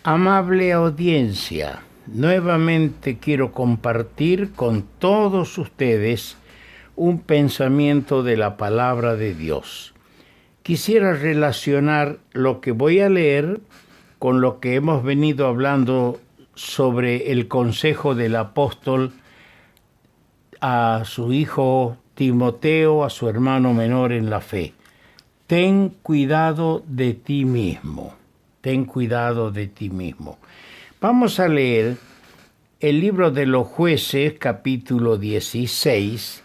Amable audiencia, nuevamente quiero compartir con todos ustedes un pensamiento de la palabra de Dios. Quisiera relacionar lo que voy a leer con lo que hemos venido hablando sobre el consejo del apóstol a su hijo Timoteo, a su hermano menor en la fe. Ten cuidado de ti mismo. Ten cuidado de ti mismo. Vamos a leer el libro de los Jueces, capítulo 16,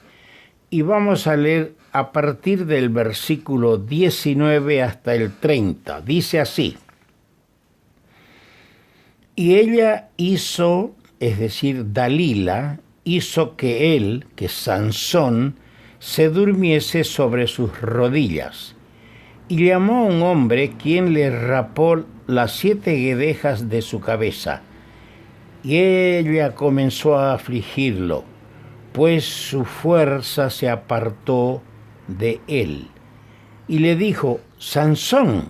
y vamos a leer a partir del versículo 19 hasta el 30. Dice así: Y ella hizo, es decir, Dalila, hizo que él, que Sansón, se durmiese sobre sus rodillas. Y llamó a un hombre quien le rapó las 7 guedejas de su cabeza. Y ella comenzó a afligirlo, pues su fuerza se apartó de él. Y le dijo: Sansón,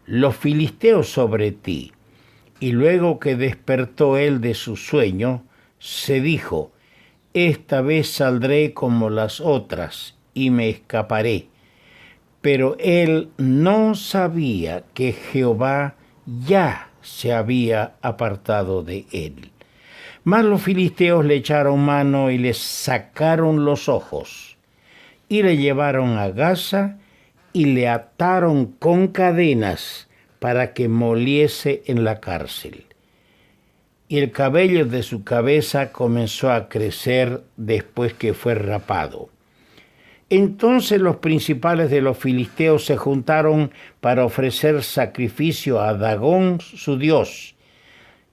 los filisteos sobre ti. Y luego que despertó él de su sueño, se dijo: esta vez saldré como las otras y me escaparé. Pero él no sabía que Jehová ya se había apartado de él. Mas los filisteos le echaron mano y le sacaron los ojos, y le llevaron a Gaza y le ataron con cadenas para que moliese en la cárcel. Y el cabello de su cabeza comenzó a crecer después que fue rapado. Entonces los principales de los filisteos se juntaron para ofrecer sacrificio a Dagón, su dios,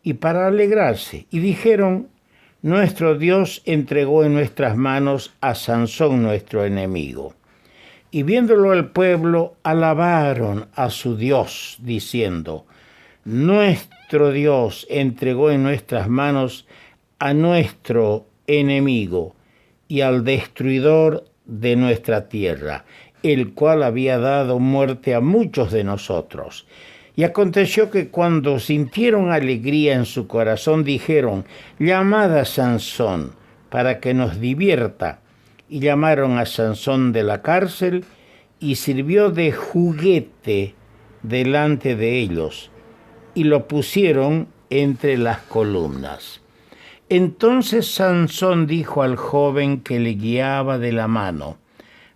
y para alegrarse, y dijeron: nuestro Dios entregó en nuestras manos a Sansón, nuestro enemigo. Y viéndolo el pueblo, alabaron a su Dios, diciendo: nuestro Dios entregó en nuestras manos a nuestro enemigo y al destruidor de nuestra tierra, el cual había dado muerte a muchos de nosotros. Y aconteció que cuando sintieron alegría en su corazón, dijeron: llamad a Sansón para que nos divierta. Y llamaron a Sansón de la cárcel, y sirvió de juguete delante de ellos, y lo pusieron entre las columnas. Entonces Sansón dijo al joven que le guiaba de la mano: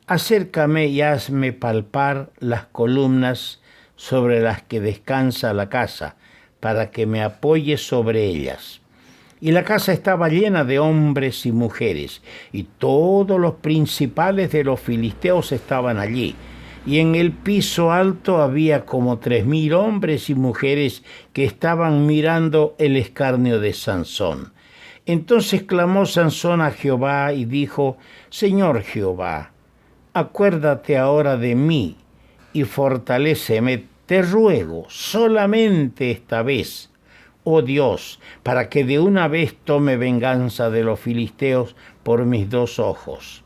acércame y hazme palpar las columnas sobre las que descansa la casa, para que me apoye sobre ellas. Y la casa estaba llena de hombres y mujeres, y todos los principales de los filisteos estaban allí. Y en el piso alto había como 3,000 hombres y mujeres que estaban mirando el escarnio de Sansón. Entonces clamó Sansón a Jehová y dijo: Señor Jehová, acuérdate ahora de mí y fortaléceme, te ruego, solamente esta vez, oh Dios, para que de una vez tome venganza de los filisteos por mis 2 ojos.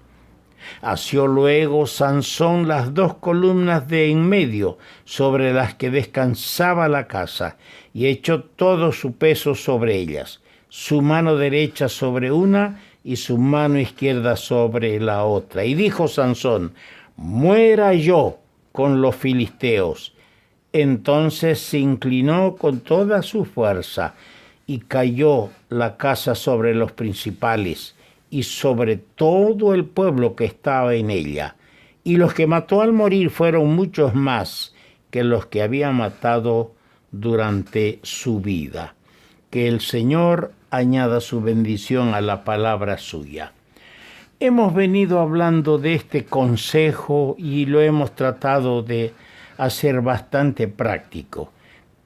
Asió luego Sansón las 2 columnas de en medio sobre las que descansaba la casa, y echó todo su peso sobre ellas, su mano derecha sobre una y su mano izquierda sobre la otra. Y dijo Sansón: muera yo con los filisteos. Entonces se inclinó con toda su fuerza, y cayó la casa sobre los principales y sobre todo el pueblo que estaba en ella. Y los que mató al morir fueron muchos más que los que había matado durante su vida. Que el Señor añada su bendición a la palabra suya. Hemos venido hablando de este consejo y lo hemos tratado de hacer bastante práctico.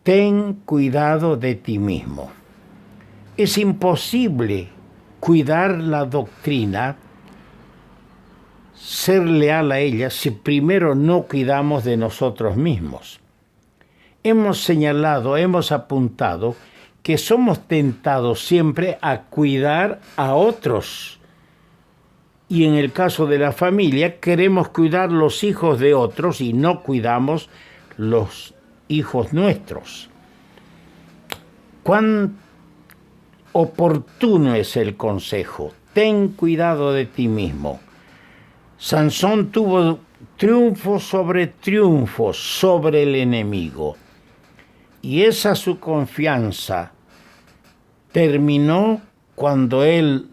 Ten cuidado de ti mismo. Es imposible cuidar la doctrina, ser leal a ella, si primero no cuidamos de nosotros mismos. Hemos señalado, hemos apuntado que somos tentados siempre a cuidar a otros. Y en el caso de la familia, queremos cuidar los hijos de otros y no cuidamos los hijos nuestros. cuán oportuno es el consejo. Ten cuidado de ti mismo. Sansón tuvo triunfo sobre el enemigo. Y esa su confianza terminó cuando él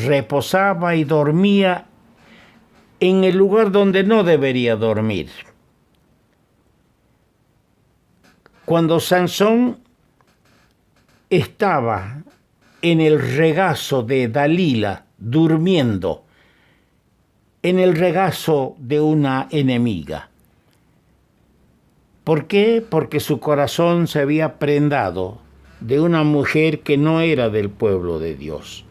reposaba y dormía en el lugar donde no debería dormir. Cuando Sansón estaba en el regazo de Dalila, durmiendo, en el regazo de una enemiga. ¿Por qué? Porque su corazón se había prendado de una mujer que no era del pueblo de Dios.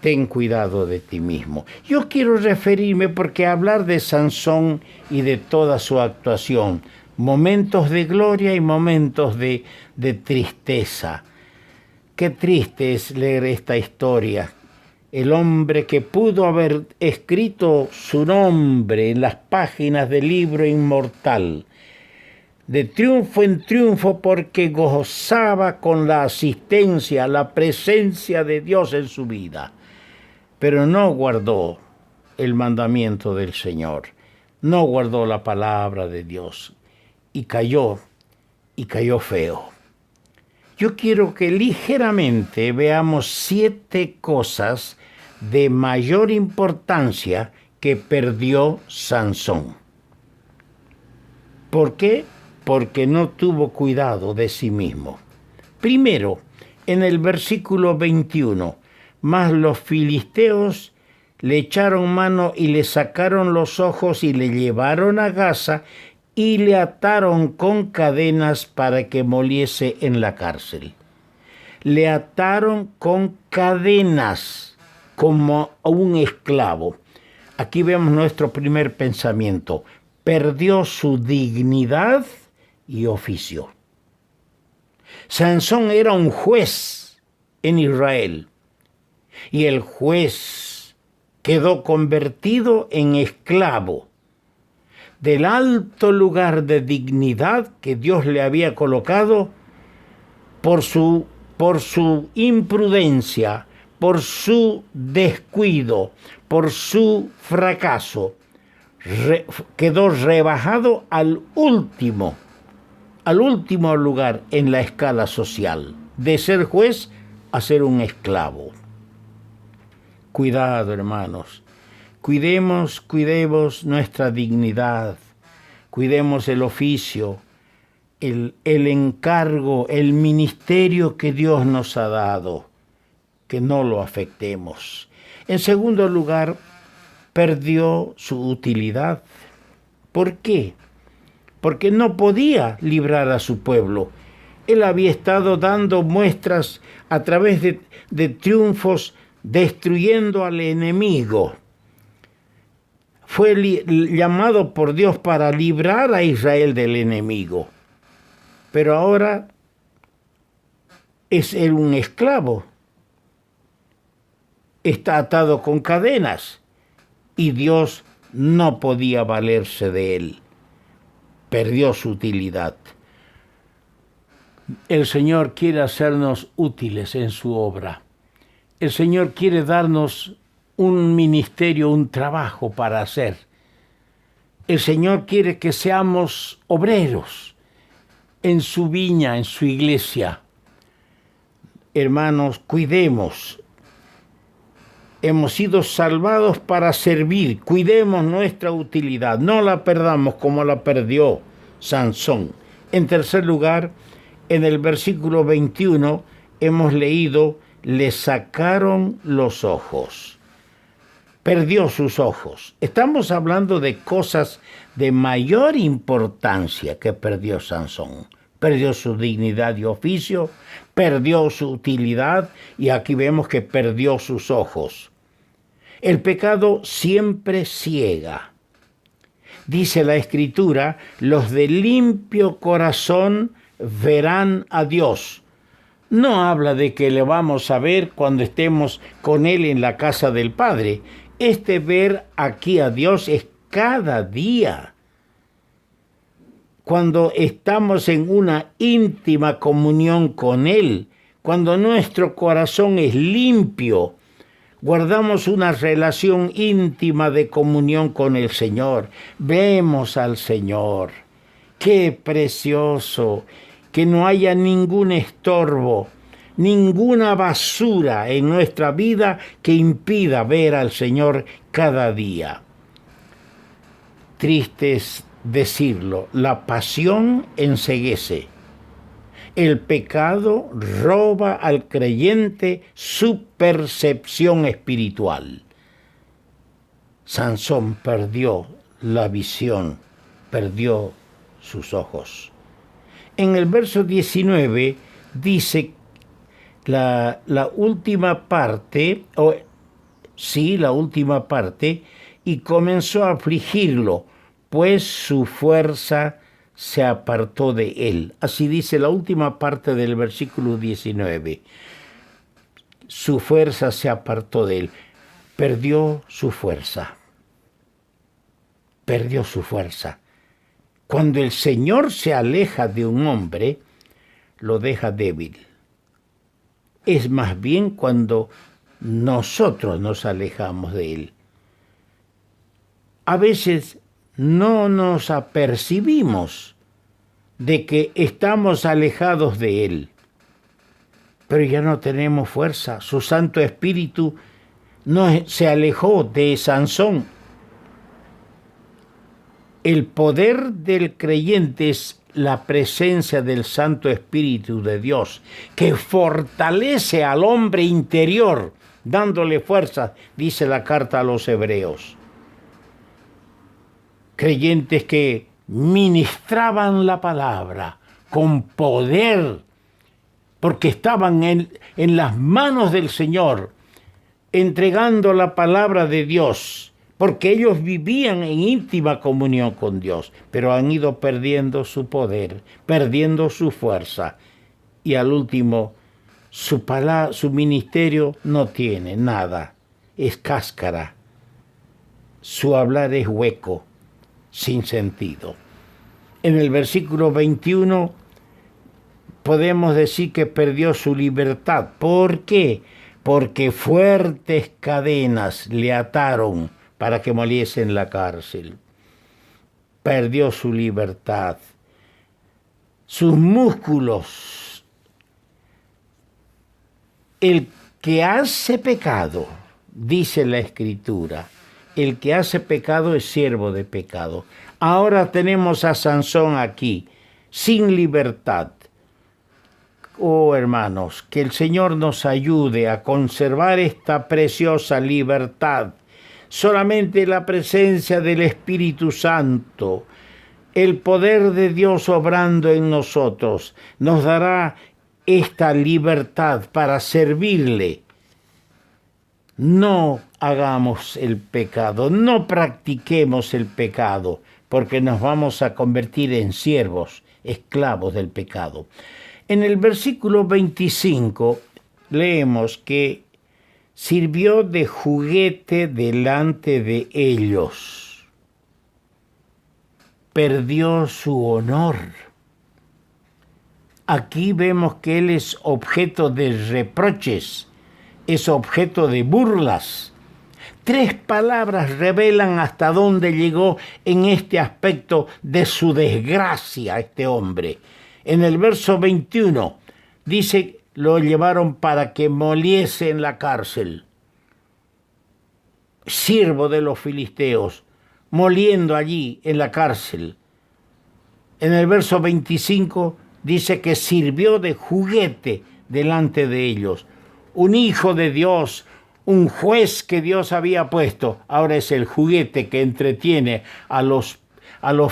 Ten cuidado de ti mismo. Yo quiero referirme porque hablar de Sansón y de toda su actuación, momentos de gloria y momentos de tristeza. Qué triste es leer esta historia. El hombre que pudo haber escrito su nombre en las páginas del libro inmortal, de triunfo en triunfo porque gozaba con la asistencia, la presencia de Dios en su vida, pero no guardó el mandamiento del Señor, no guardó la palabra de Dios y cayó feo. Yo quiero que ligeramente veamos 7 cosas de mayor importancia que perdió Sansón. ¿Por qué? Porque no tuvo cuidado de sí mismo. Primero, en el versículo 21, mas los filisteos le echaron mano y le sacaron los ojos y le llevaron a Gaza y le ataron con cadenas para que moliese en la cárcel. Le ataron con cadenas como a un esclavo. Aquí vemos nuestro primer pensamiento. Perdió su dignidad y oficio. Sansón era un juez en Israel y el juez quedó convertido en esclavo del alto lugar de dignidad que Dios le había colocado por su imprudencia, por su descuido, por su fracaso. Quedó rebajado al último lugar en la escala social, de ser juez a ser un esclavo. Cuidado, hermanos. Cuidemos nuestra dignidad, cuidemos el oficio, el encargo, el ministerio que Dios nos ha dado, que no lo afectemos. En segundo lugar, perdió su utilidad. ¿Por qué? Porque no podía librar a su pueblo. Él había estado dando muestras a través de triunfos, destruyendo al enemigo. Fue llamado por Dios para librar a Israel del enemigo. Pero ahora es él un esclavo. Está atado con cadenas y Dios no podía valerse de él. Perdió su utilidad. El Señor quiere hacernos útiles en su obra. El Señor quiere darnos un ministerio, un trabajo para hacer. El Señor quiere que seamos obreros en su viña, en su iglesia. Hermanos, cuidemos. Hemos sido salvados para servir. Cuidemos nuestra utilidad. No la perdamos como la perdió Sansón. En tercer lugar, en el versículo 21 hemos leído, le sacaron los ojos. Perdió sus ojos. Estamos hablando de cosas de mayor importancia que perdió Sansón. Perdió su dignidad y oficio, perdió su utilidad y aquí vemos que perdió sus ojos. El pecado siempre ciega. Dice la Escritura, los de limpio corazón verán a Dios. No habla de que le vamos a ver cuando estemos con Él en la casa del Padre. Este ver aquí a Dios es cada día. cuando estamos en una íntima comunión con Él, cuando nuestro corazón es limpio, guardamos una relación íntima de comunión con el Señor. Vemos al Señor. ¡Qué precioso! Que no haya ningún estorbo, ninguna basura en nuestra vida que impida ver al Señor cada día. Triste es decirlo, la pasión enceguece. El pecado roba al creyente su percepción espiritual. Sansón perdió la visión, perdió sus ojos. En el verso 19 dice la última parte, y comenzó a afligirlo, pues su fuerza se apartó de él. Así dice la última parte del versículo 19. Su fuerza se apartó de él. Perdió su fuerza. Perdió su fuerza. Cuando el Señor se aleja de un hombre, lo deja débil. Es más bien cuando nosotros nos alejamos de él. A veces no nos apercibimos de que estamos alejados de Él, pero ya no tenemos fuerza. Su Santo Espíritu se alejó de Sansón. El poder del creyente es la presencia del Santo Espíritu de Dios, que fortalece al hombre interior, dándole fuerza, dice la carta a los Hebreos. Creyentes que ministraban la palabra con poder, porque estaban en las manos del Señor, entregando la palabra de Dios, porque ellos vivían en íntima comunión con Dios, pero han ido perdiendo su poder, perdiendo su fuerza, y al último su ministerio no tiene nada, es cáscara, su hablar es hueco, sin sentido. En el versículo 21 podemos decir que perdió su libertad. ¿Por qué? Porque fuertes cadenas le ataron para que muriese en la cárcel. Perdió su libertad. Sus músculos. El que hace pecado, dice la Escritura, el que hace pecado es siervo de pecado. Ahora tenemos a Sansón aquí, sin libertad. Oh, hermanos, que el Señor nos ayude a conservar esta preciosa libertad. Solamente la presencia del Espíritu Santo, el poder de Dios obrando en nosotros, nos dará esta libertad para servirle. No hagamos el pecado, no practiquemos el pecado, porque nos vamos a convertir en siervos, esclavos del pecado. En el versículo 25 leemos que sirvió de juguete delante de ellos. Perdió su honor. Aquí vemos que él es objeto de reproches, es objeto de burlas. 3 palabras revelan hasta dónde llegó en este aspecto de su desgracia este hombre. En el verso 21 dice, lo llevaron para que moliese en la cárcel. Siervo de los filisteos, moliendo allí en la cárcel. En el verso 25 dice que sirvió de juguete delante de ellos. Un hijo de Dios, un juez que Dios había puesto, ahora es el juguete que entretiene a los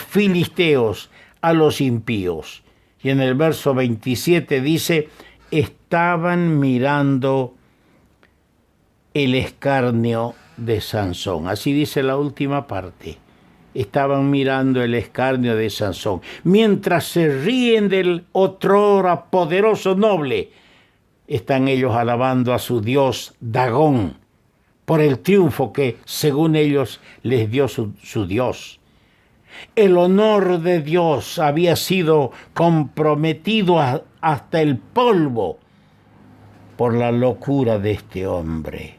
filisteos, a los impíos. Y en el verso 27 dice, estaban mirando el escarnio de Sansón. Así dice la última parte. Estaban mirando el escarnio de Sansón. Mientras se ríen del otrora poderoso noble, están ellos alabando a su dios Dagón por el triunfo que, según ellos, les dio su Dios. El honor de Dios había sido comprometido hasta el polvo por la locura de este hombre.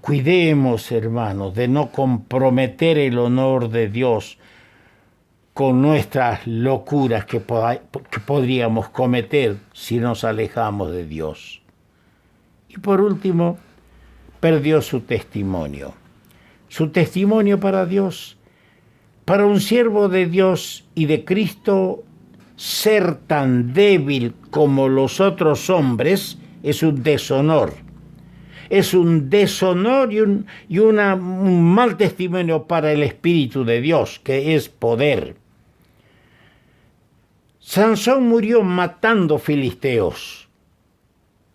Cuidemos, hermanos, de no comprometer el honor de Dios con nuestras locuras que podríamos cometer si nos alejamos de Dios. Y por último, perdió su testimonio. Su testimonio para Dios. Para un siervo de Dios y de Cristo, ser tan débil como los otros hombres es un deshonor. Es un deshonor y un mal testimonio para el Espíritu de Dios, que es poder. Sansón murió matando filisteos,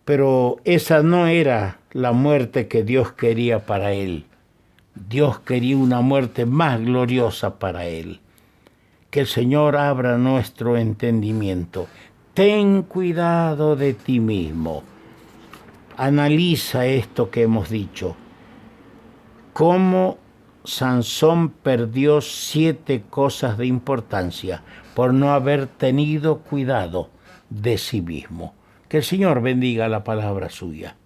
pero esa no era la muerte que Dios quería para él. Dios quería una muerte más gloriosa para él. Que el Señor abra nuestro entendimiento. Ten cuidado de ti mismo. Analiza esto que hemos dicho. Cómo Sansón perdió 7 cosas de importancia por no haber tenido cuidado de sí mismo. Que el Señor bendiga la palabra suya.